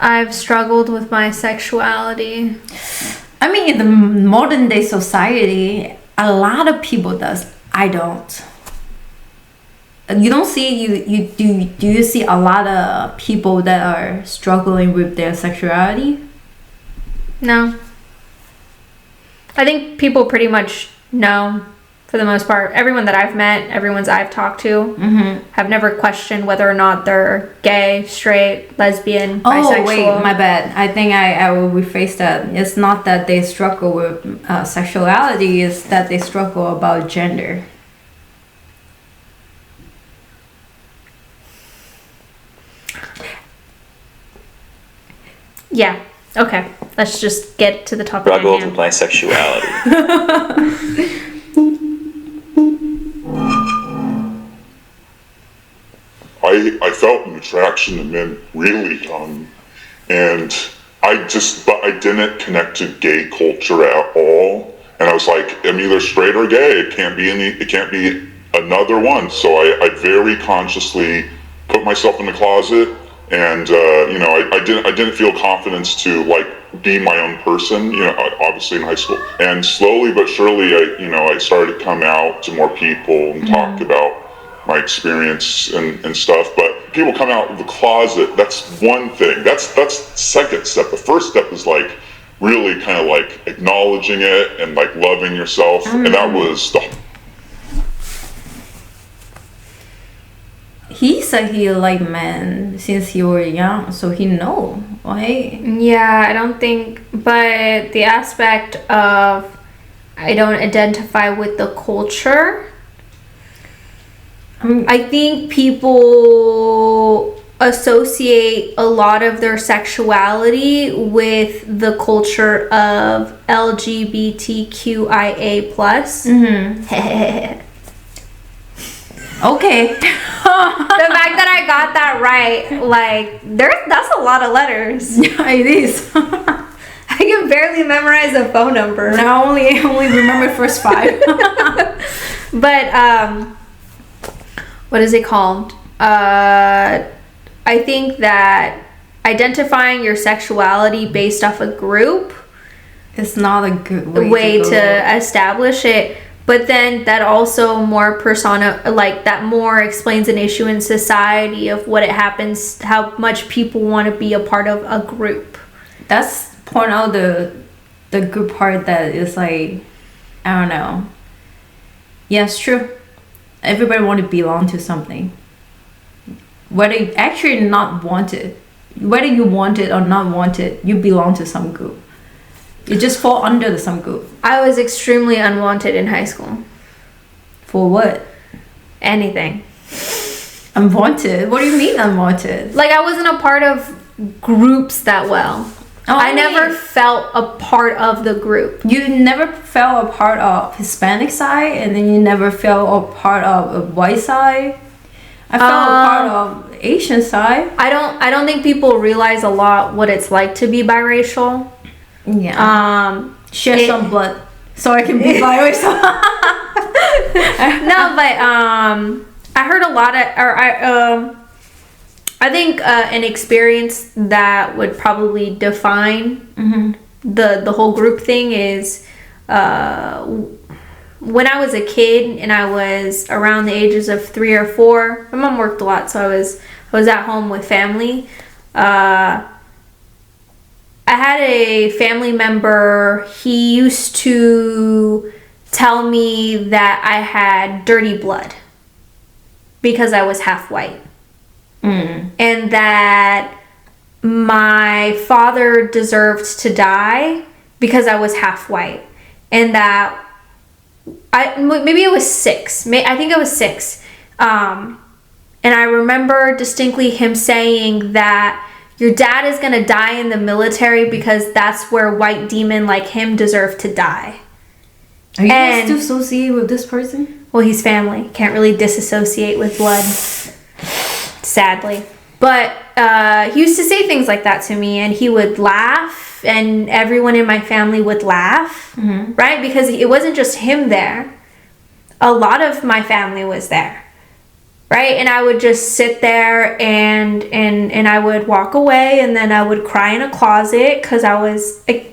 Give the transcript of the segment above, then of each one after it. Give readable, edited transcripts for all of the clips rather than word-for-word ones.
I've struggled with my sexuality. I mean, in the modern day society, a lot of people does. I don't. You don't see do you see a lot of people that are struggling with their sexuality? No. I think people pretty much know, for the most part. Everyone that I've met, everyone's I've talked to, have never questioned whether or not they're gay, straight, lesbian, bisexual. Oh, wait, my bad. I think I will rephrase that. It's not that they struggle with sexuality, it's that they struggle about gender. Yeah. Okay. Let's just get to the topic at Struggled hand. with my sexuality. I felt an attraction to men really young, and I didn't connect to gay culture at all. And I was like, I'm either straight or gay. It can't be another one. So I very consciously put myself in the closet, and I didn't feel confidence to like be my own person. Obviously in high school, and slowly but surely, I started to come out to more people and talk about my experience and stuff. But people come out of the closet, that's one thing. That's the second step. The first step is like really kind of like acknowledging it and like loving yourself. And that was the... He said he liked men since he was young, so he know, right? Yeah, I don't think, but the aspect of I don't identify with the culture, I think people associate a lot of their sexuality with the culture of LGBTQIA+. Okay. The fact that I got that right, like, that's a lot of letters. Yeah, it is. I can barely memorize a phone number. Now I only remember first 5. But, what is it called? I think that identifying your sexuality based off a group It's not a good way to establish it. But then that also more that more explains an issue in society of what it happens, how much people want to be a part of a group. That's point out the good part that is like, I don't know. Yeah, it's true. Everybody want to belong to something. Whether you actually not want it, whether you want it or not want it, you belong to some group. You just fall under some group. I was extremely unwanted in high school. For what? Anything. Unwanted? What do you mean unwanted? Like, I wasn't a part of groups that well. Oh, I never felt a part of the group. You never felt a part of Hispanic side, and then you never felt a part of a white side? I felt a part of Asian side. I don't think people realize a lot what it's like to be biracial. Yeah. Share some blood so I can be biracial. No, but I heard a lot of, I think an experience that would probably define the whole group thing is when I was a kid and I was around the ages of 3 or 4. My mom worked a lot, so I was at home with family. I had a family member. He used to tell me that I had dirty blood because I was half white. And that my father deserved to die because I was half white. And that maybe I was 6. I think I was 6. And I remember distinctly him saying that your dad is going to die in the military because that's where white demon like him deserve to die. Are you guys still associated with this person? Well, he's family. Can't really disassociate with blood, sadly. But he used to say things like that to me, and he would laugh, and everyone in my family would laugh, right? Because it wasn't just him there. A lot of my family was there, right? And I would just sit there and I would walk away, and then I would cry in a closet because I was a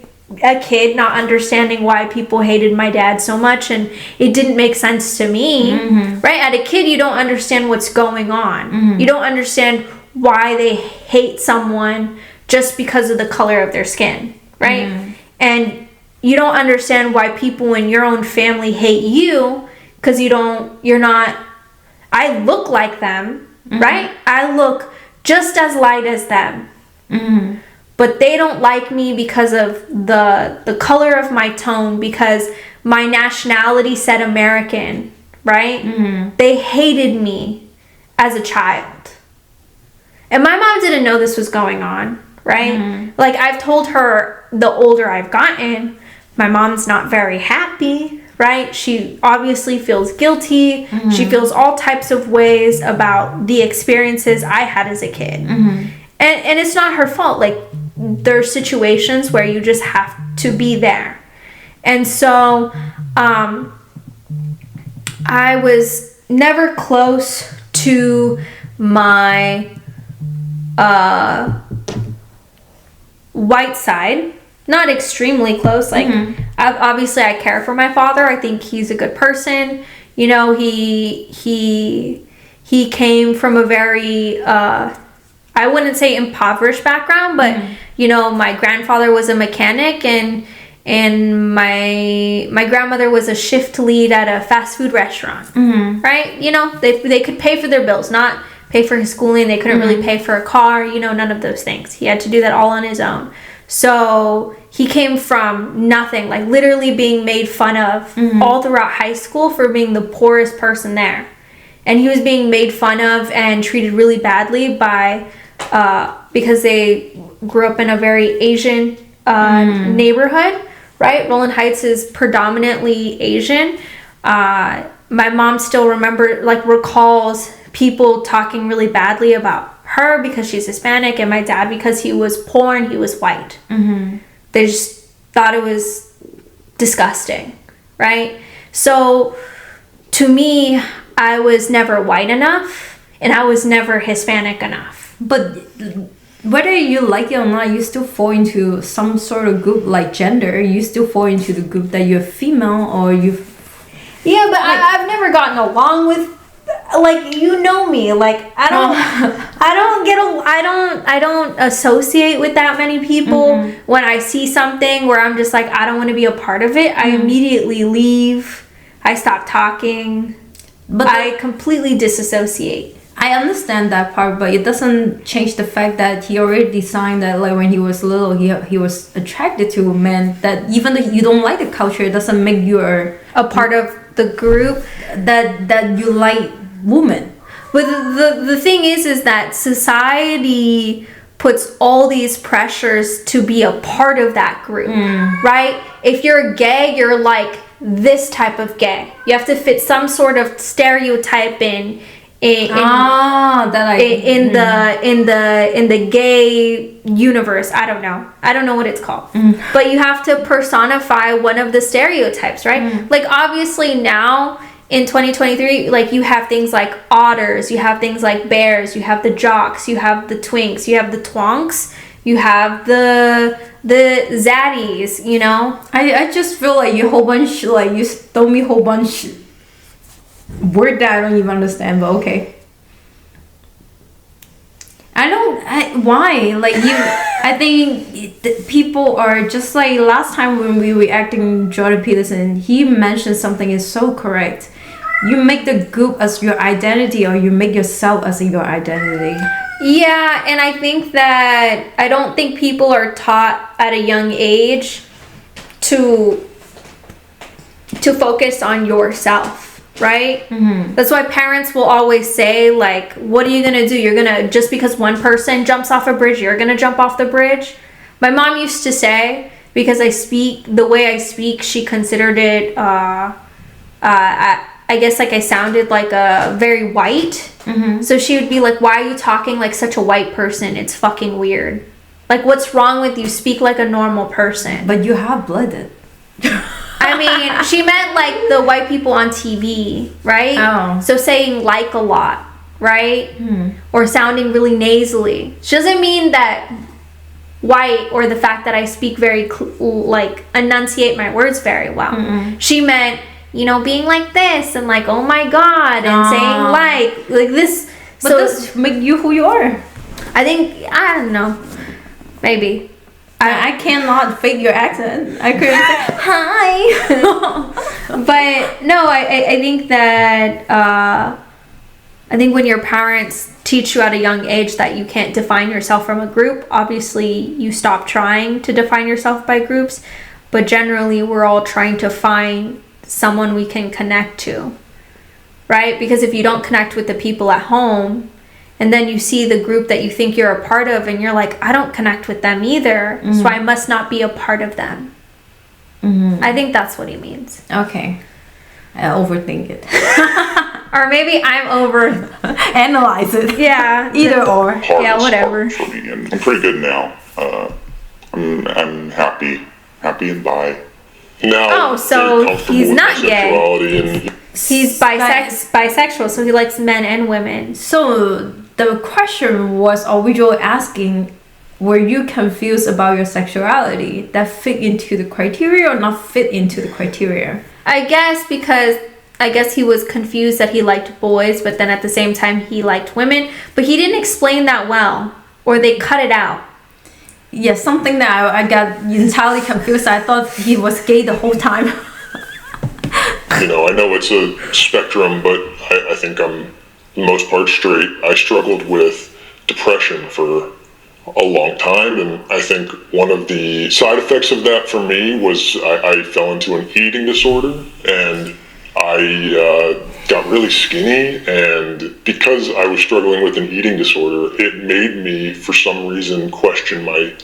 kid not understanding why people hated my dad so much, and it didn't make sense to me, right? At a kid, you don't understand what's going on. You don't understand why they hate someone just because of the color of their skin, right? And you don't understand why people in your own family hate you because I look like them, right? I look just as light as them. But they don't like me because of the color of my tone, because my nationality said American, right? They hated me as a child. And my mom didn't know this was going on, right? Like, I've told her the older I've gotten, my mom's not very happy, right? She obviously feels guilty. She feels all types of ways about the experiences I had as a kid. And it's not her fault. Like, there are situations where you just have to be there. And so I was never close to my white side. Not extremely close. Like, obviously I care for my father. I think he's a good person. You know, he came from a very I wouldn't say impoverished background, but you know, my grandfather was a mechanic, and my grandmother was a shift lead at a fast food restaurant. Right? You know, they could pay for their bills, not pay for his schooling. They couldn't really pay for a car, you know, none of those things. He had to do that all on his own. So he came from nothing, like literally being made fun of all throughout high school for being the poorest person there. And he was being made fun of and treated really badly by because they grew up in a very Asian neighborhood, right? Roland Heights is predominantly Asian. My mom still recalls people talking really badly about her because she's Hispanic, and my dad because he was poor and he was white. They just thought it was disgusting, right? So to me, I was never white enough, and I was never Hispanic enough. But whether you like it or not, you still fall into some sort of group, like gender. You still fall into the group that you're female, or you. Yeah, but I've never gotten along with, like, you know me, like, I don't associate with that many people. When I see something where I'm just like, I don't want to be a part of it, I immediately leave. I stop talking. But I completely disassociate. I understand that part, but it doesn't change the fact that he already designed that, like, when he was little, he was attracted to men. That even though you don't like the culture, it doesn't make you a part of the group that you like women. But the thing is that society puts all these pressures to be a part of that group, right? If you're gay, you're like this type of gay. You have to fit some sort of stereotype in the gay universe. I don't know what it's called, but you have to personify one of the stereotypes, right? Like, obviously now in 2023, like, you have things like otters, you have things like bears, you have the jocks, you have the twinks, you have the twonks, you have the zaddies, you know. I just feel like you whole bunch, like, you told me whole bunch word that I don't even understand, but okay. Why? Like, I think people are just like last time when we were acting Jordan Peterson, he mentioned something is so correct. You make the group as your identity, or you make yourself as your identity. Yeah, and I think that I don't think people are taught at a young age to focus on yourself. Right? That's why parents will always say, like, what are you gonna do? You're gonna, just because one person jumps off a bridge, you're gonna jump off the bridge? My mom used to say, because the way I speak, she considered it, I guess, like, I sounded like a very white. So she would be like, why are you talking like such a white person? It's fucking weird. Like, what's wrong with you? Speak like a normal person. But you have blooded. I mean, she meant like the white people on TV, right? Oh. So saying like a lot, right? Or sounding really nasally. She doesn't mean that white or the fact that I speak very like enunciate my words very well. She meant, you know, being like this and like, oh my god, and saying like this. But so this make you who you are. I think, I don't know, maybe. I cannot fake your accent. I couldn't say hi. But no, I think that I think when your parents teach you at a young age that you can't define yourself from a group, obviously you stop trying to define yourself by groups, but generally we're all trying to find someone we can connect to, right? Because if you don't connect with the people at home, and then you see the group that you think you're a part of and you're like, I don't connect with them either, so I must not be a part of them. I think that's what he means. Okay. I overthink it. Or maybe I'm over... Analyze it. Yeah. Either or. Yeah, whatever. For me, and I'm pretty good now. I'm happy and bi. Now, Oh, so very comfortable he's with my not gay. sexuality and He's bisexual, so he likes men and women. So the question was originally asking, were you confused about your sexuality that fit into the criteria or not fit into the criteria? I guess because he was confused that he liked boys, but then at the same time he liked women. But he didn't explain that well, or they cut it out. Yeah, something that I got entirely confused. I thought he was gay the whole time. you know, I know it's a spectrum, but I think I'm for the most part straight. I struggled with depression for a long time, and I think one of the side effects of that for me was I fell into an eating disorder, and I got really skinny, and because I was struggling with an eating disorder, it made me, for some reason, question my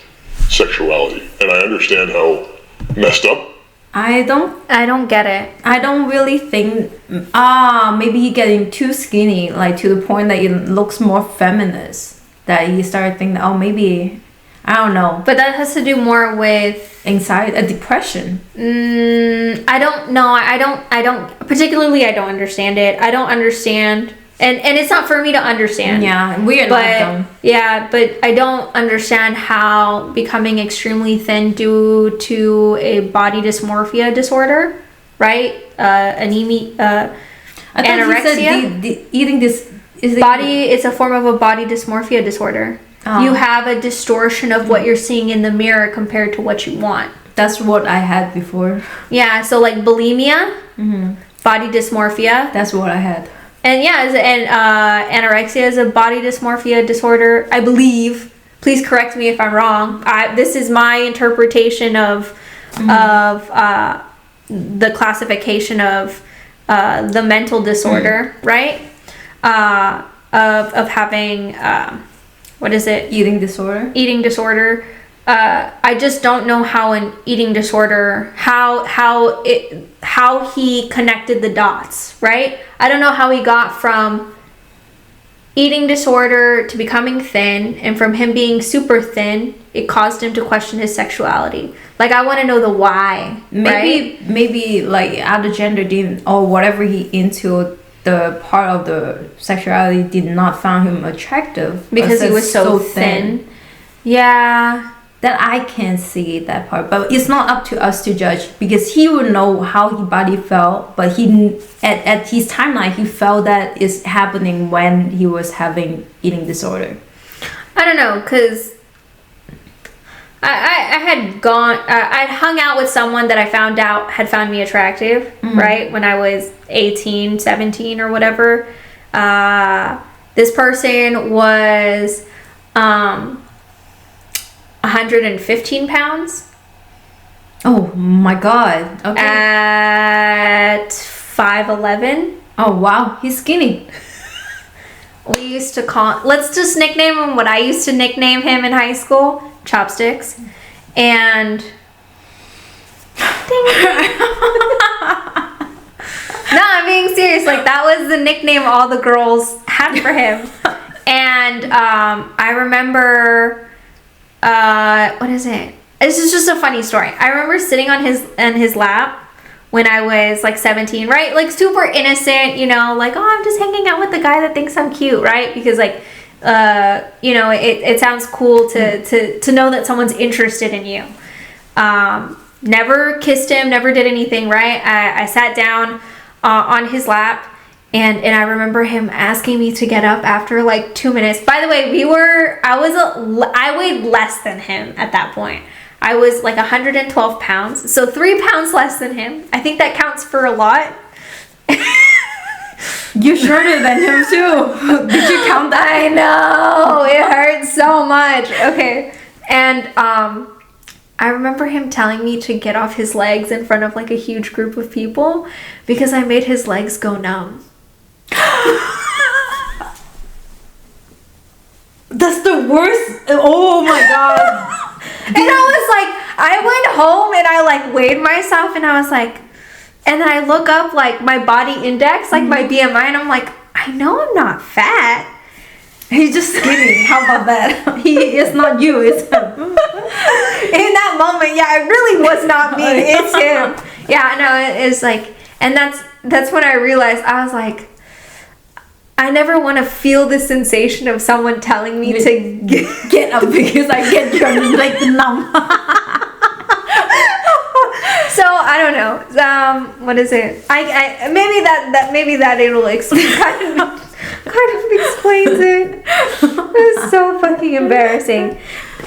sexuality. And I understand how messed up. I don't get it. I don't really think, maybe he getting too skinny, like to the point that it looks more feminist. That he started thinking, oh, maybe, I don't know. But that has to do more with anxiety, depression. I don't know. I don't, particularly I don't understand it. I don't understand. And it's not for me to understand. Yeah, we are not dumb. Yeah, but I don't understand how becoming extremely thin due to a body dysmorphia disorder, right? Anemia, anorexia. The eating this is it's a form of a body dysmorphia disorder. Oh. You have a distortion of what you're seeing in the mirror compared to what you want. That's what I had before. Yeah, so like bulimia, body dysmorphia. That's what I had. And anorexia is a body dysmorphia disorder, I believe. Please correct me if I'm wrong. This is my interpretation of the classification of the mental disorder, right? Of having what is it? Eating disorder. Eating disorder. I just don't know how an eating disorder, how he connected the dots, right? I don't know how he got from eating disorder to becoming thin, and from him being super thin, it caused him to question his sexuality. Like, I want to know the why. Maybe like other gender didn't, or whatever he into, the part of the sexuality did not find him attractive because he was so thin. Yeah. That I can't see that part, but it's not up to us to judge, because he would know how his body felt, but he at his timeline he felt that is happening when he was having eating disorder. I don't know, because I'd hung out with someone that I found out had found me attractive, right, when I was 18, 17 or whatever. This person was 115 pounds. Oh my god. Okay. At 5'11". Oh wow, he's skinny. We used to let's just nickname him what I used to nickname him in high school, Chopsticks. And ding. No, I'm being serious. Like, that was the nickname all the girls had for him. And I remember what is it? This is just a funny story. I remember sitting on his lap when I was like 17, right? Like super innocent, you know, like, oh, I'm just hanging out with the guy that thinks I'm cute, right? Because like, you know, it sounds cool to know that someone's interested in you. Never kissed him, never did anything, right? I sat down on his lap, and I remember him asking me to get up after like 2 minutes. By the way, I weighed less than him at that point. I was like 112 pounds, so 3 pounds less than him. I think that counts for a lot. You're shorter than him too. Did you count that? I know, it hurts so much. Okay, and I remember him telling me to get off his legs in front of like a huge group of people because I made his legs go numb. That's the worst. Oh my god. And I was like, I went home and I like weighed myself and I was like, and then I look up like my body index, like my BMI, and I'm like, I know I'm not fat. He's just skinny. How about that? It's not you, it's him. In that moment, yeah, it really was not me. It's him. Yeah, no, it's like, and that's when I realized, I was like, I never want to feel the sensation of someone telling me to get up because I get your like numb. So I don't know. What is it? I maybe that it'll kind of explains it. It's so fucking embarrassing.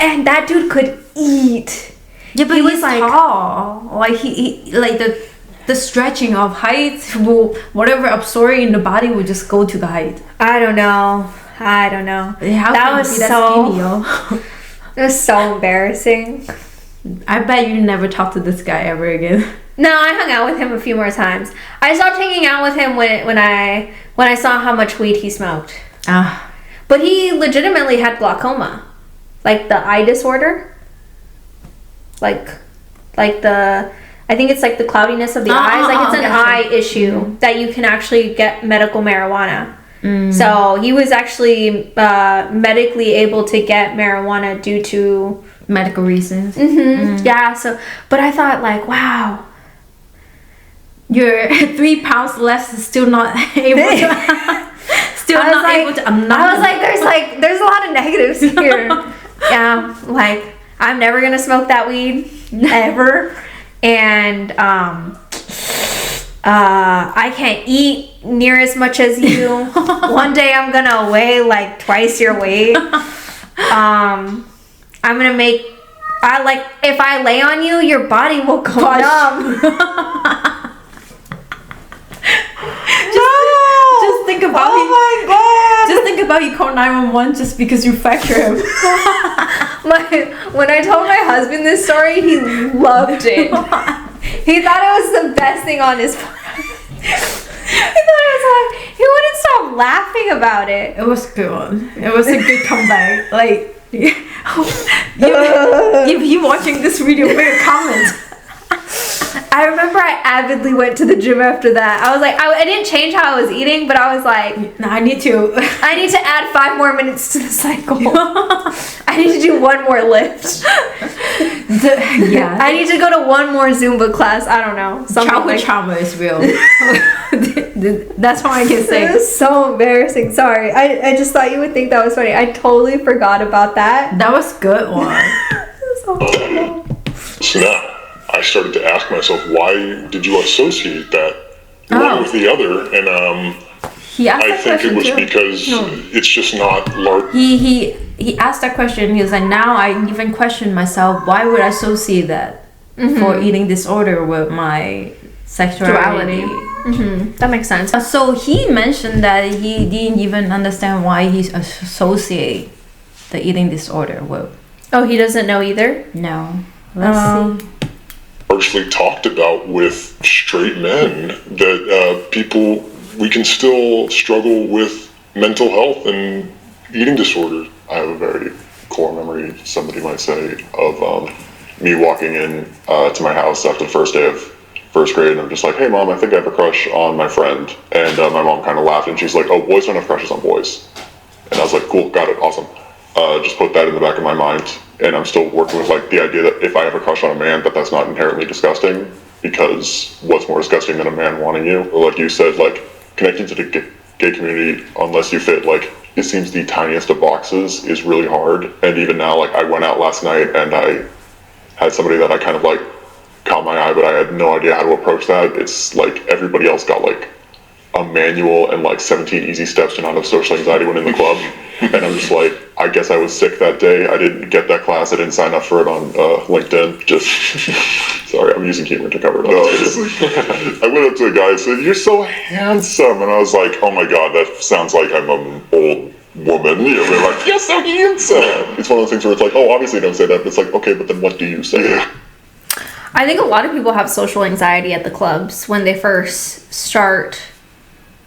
And that dude could eat. Yeah, but he was like tall. Like he like the stretching of height will whatever absorbing in the body will just go to the height. I don't know. How that was so skinny, yo? It was so embarrassing. I bet you never talk to this guy ever again. No, I hung out with him a few more times. I stopped hanging out with him when I saw how much weed he smoked. But he legitimately had glaucoma, like the eye disorder, like the. I think it's like the cloudiness of the eyes. Like it's an eye issue that you can actually get medical marijuana. So he was actually medically able to get marijuana due to medical reasons. Yeah. So, but I thought like, wow, you're 3 pounds less, still not able to. Still not able to. I was like, there's a lot of negatives here. Yeah, like I'm never gonna smoke that weed ever. And I can't eat near as much as you. One day I'm gonna weigh like twice your weight. I'm gonna make if I lay on you, your body will go numb. Just think about my god. Just think about you call 911 just because you fracture him. When I told my husband this story, he loved it. He thought it was the best thing on his part. He thought it was like, he wouldn't stop laughing about it. It was a good one. It was a good comeback. Like, if you watching this video, make a comment. I remember I avidly went to the gym after that. I was like, I didn't change how I was eating, but I was like, no, I need to add 5 more minutes to the cycle. I need to do 1 more lift. I need to go to 1 more Zumba class. I don't know. Childhood trauma is real. That's all I can say. It was so embarrassing. Sorry. I just thought you would think that was funny. I totally forgot about that. That was a good one. So now, I started to ask myself, why did you associate that one with the other? And I think it was because it's just not large. He asked that question. He was like, now I even question myself, why would I associate that for eating disorder with my sexuality? That makes sense. So he mentioned that he didn't even understand why he associate the eating disorder with. Oh, he doesn't know either? No. Let's see. Largely talked about with straight men that we can still struggle with mental health and eating disorders. I have a very core memory, somebody might say, of me walking in to my house after the first day of first grade, and I'm just like, hey mom, I think I have a crush on my friend. And my mom kind of laughed and she's like, oh, boys don't have crushes on boys. And I was like, cool, got it, awesome. Just put that in the back of my mind. And I'm still working with like the idea that if I have a crush on a man, that's not inherently disgusting, because what's more disgusting than a man wanting you? Or like you said, like connecting to the gay community, unless you fit like it seems the tiniest of boxes, is really hard. And even now, like I went out last night and I had somebody that I kind of like caught my eye, but I had no idea how to approach that. It's like everybody else got like a manual and like 17 easy steps to not have social anxiety when in the club. And I'm just like, I guess I was sick that day. I didn't get that class. I didn't sign up for it on LinkedIn. Just, sorry, I'm using humor to cover it up. No, I went up to a guy and said, "You're so handsome." And I was like, oh my God, that sounds like I'm an old woman. You know, they're like, "You're so handsome." It's one of those things where it's like, oh, obviously don't say that. But it's like, okay, but then what do you say? I think a lot of people have social anxiety at the clubs when they first start.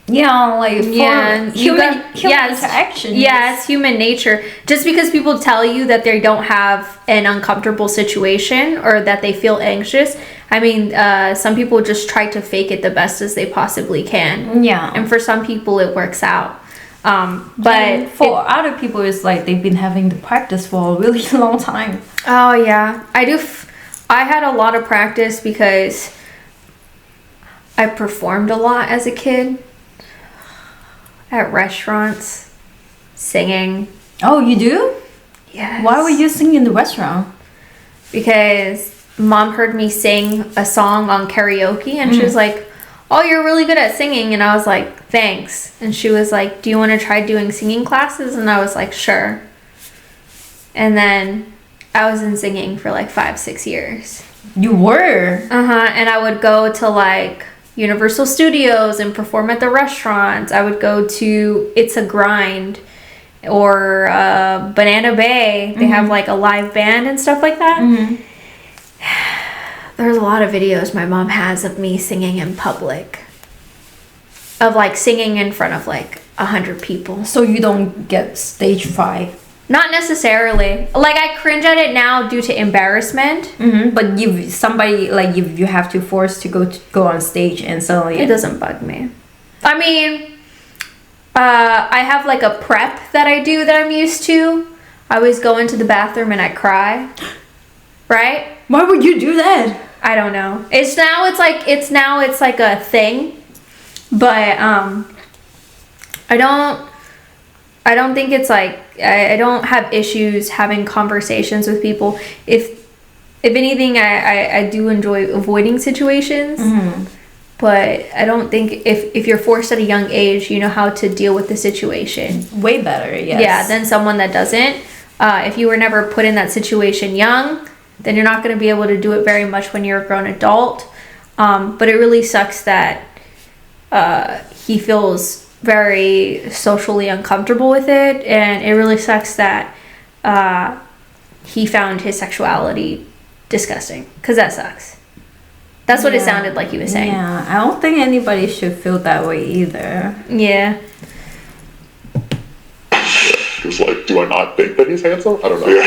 Yeah, like human yes, interaction. Yeah, it's human nature. Just because people tell you that they don't have an uncomfortable situation or that they feel anxious, I mean, some people just try to fake it the best as they possibly can. Yeah. And for some people, it works out. But and for other people, it's like they've been having the practice for a really long time. Oh, yeah. I had a lot of practice because I performed a lot as a kid. At restaurants, singing. Oh, you do? Yes. Why were you singing in the restaurant? Because Mom heard me sing a song on karaoke and she was like, "Oh, you're really good at singing." And I was like, "Thanks." And she was like, "Do you want to try doing singing classes?" And I was like, "Sure." And then I was in singing for like 5-6 years. You were? And I would go to like Universal Studios and perform at the restaurants. I would go to It's a Grind or Banana Bay. They have like a live band and stuff like that. There's a lot of videos my mom has of me singing in public. Of like singing in front of like 100 people. So you don't get stage fright? Not necessarily. Like I cringe at it now due to embarrassment. But if somebody like if you have to force to go on stage and suddenly it doesn't bug me. I mean, I have like a prep that I do that I'm used to. I always go into the bathroom and I cry. Right? Why would you do that? I don't know. It's like a thing. But I don't think it's like I don't have issues having conversations with people. If anything, I do enjoy avoiding situations. But I don't think if you're forced at a young age, you know how to deal with the situation. Way better, yes. Yeah, than someone that doesn't. If you were never put in that situation young, then you're not going to be able to do it very much when you're a grown adult. But it really sucks that he feels very socially uncomfortable with it, and it really sucks that he found his sexuality disgusting, because that sucks. That's what it sounded like he was saying. Yeah, I don't think anybody should feel that way either. Yeah. He was like, do I not think that he's handsome? I don't know.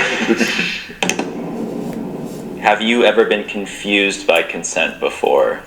Have you ever been confused by consent before?